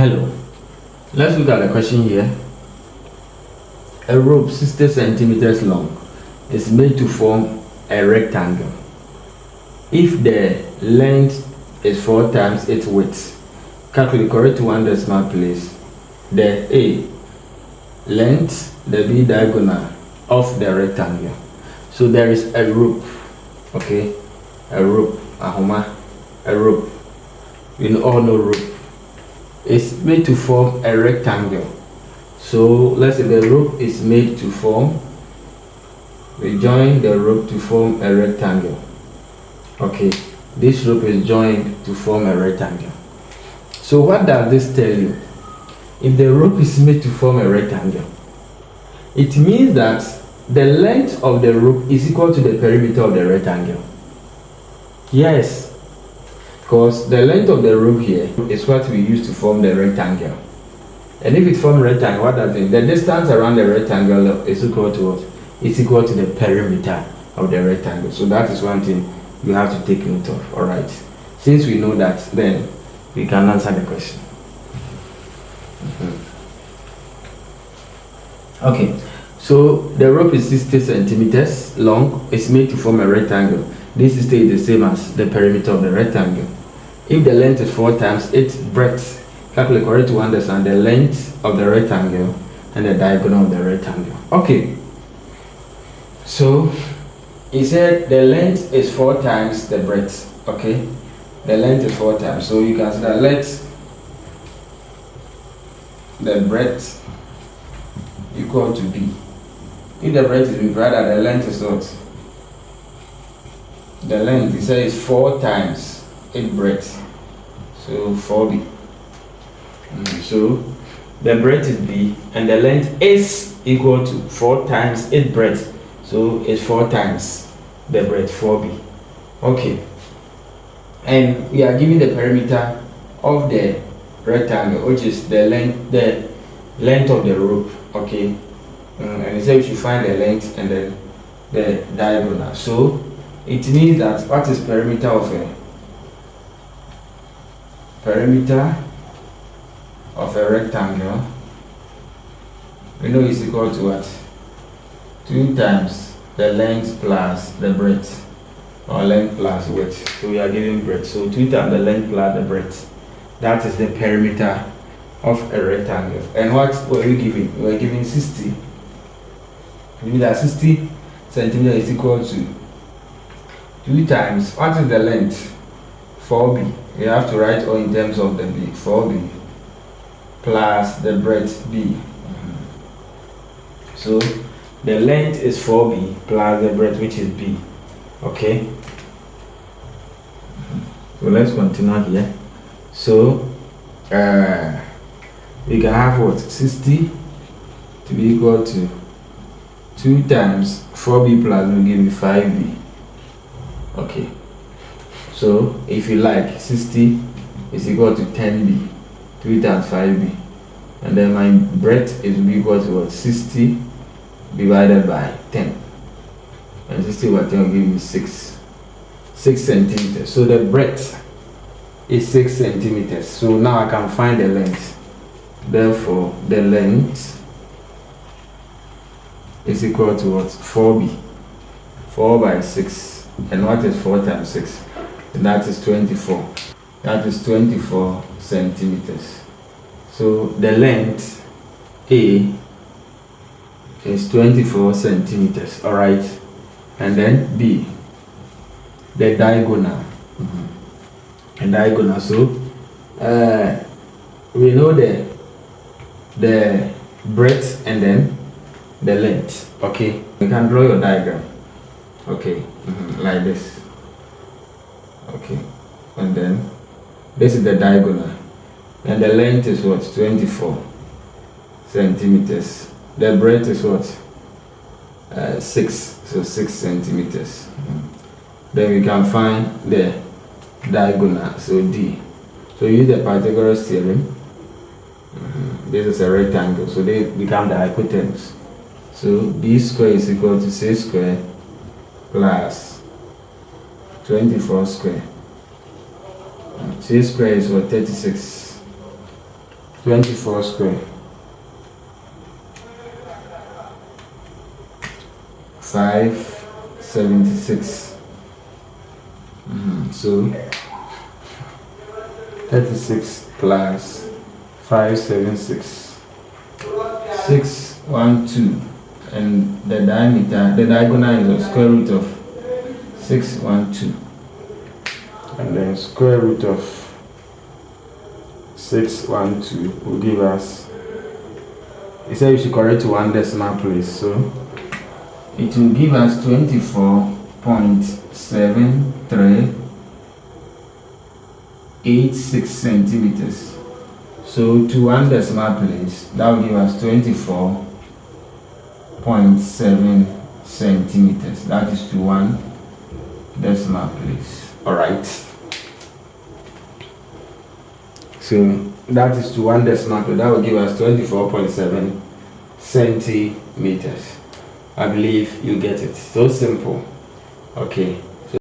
Hello, let's look at the question here. A rope 60 centimeters long is made to form a rectangle. If the length is 4 times its width, calculate correct one decimal place the A length, the B diagonal of the rectangle. So there is a rope, okay, a rope, a rope. You all know rope. It's made to form a rectangle. So let's say the rope is made to form, we join the rope to form a rectangle. Okay, this rope is joined to form a rectangle. So what does this tell you? If the rope is made to form a rectangle, it means that the length of the rope is equal to the perimeter of the rectangle. Yes, because the length of the rope here is what we use to form the rectangle. And if it forms a rectangle, what does it mean? The distance around the rectangle is equal to what? It's equal to the perimeter of the rectangle. So that is one thing you have to take note of. All right. Since we know that, then we can answer the question. Okay. So the rope is 60 centimeters long. It's made to form a rectangle. This is the same as the perimeter of the rectangle. If the length is 4 times its breadth, calculate correct to understand the length of the rectangle and the diagonal of the rectangle. Okay. So he said the length is 4 times the breadth. Okay. The length is 4 times. So you can say that let the breadth equal to B. If the breadth is B, rather the length is what? The length, he said, is 4 times its breadth. So 4B. So the breadth is B and the length is equal to 4 times its breadth. So it's 4 times the breadth, 4B. Okay. And we are given the perimeter of the rectangle, which is the length of the rope. Okay. And he said we should find the length and then the diagonal. So it means that what is perimeter of a rectangle? We know is equal to what? 2 times the length plus the breadth, or length plus width. So we are given breadth. So 2 times the length plus the breadth. That is the perimeter of a rectangle. And what were we given? We were given 60. It means that 60 centimeters is equal to 2 times, what is the length? 4B. You have to write all in terms of the B. 4B plus the breadth B. So the length is 4B plus the breadth, which is B. Okay. So let's continue here. So we can have what? 60 to be equal to 2 times 4B plus will give me 5B. Okay, so if you like, 60 is equal to 10B, 2 times 5B, and then my breadth is equal to what? 60 divided by 10, and 60 over 10 will give me 6 centimeters. So the breadth is 6 centimeters. So now I can find the length. Therefore, the length is equal to what? 4B, 4 by 6. And what is 4 times 6? That is 24. That is 24 centimeters. So the length A is 24 centimeters. All right. And then B, the diagonal. And diagonal. So we know the breadth and then the length. Okay. You can draw your diagram. Okay, like this. Okay, and then this is the diagonal, and the length is what? 24 centimeters. The breadth is what? 6, so 6 centimeters. Then we can find the diagonal, so D. So use the Pythagoras theorem. This is a rectangle, so they become the hypotenuse. So B square is equal to C square plus 24 square. C square is what? 36. 24 square. 576. So 36 plus 576. 612. And the diagonal is the square root of 612. And then square root of 612 will give us, he said we should correct to one decimal place, so it will give us 24.7386 centimeters. So to one decimal place, that will give us 24.7 centimeters. That is to one decimal place. All right. So that is to one decimal place. That will give us 24.7 centimeters. I believe you get it. So simple. Okay.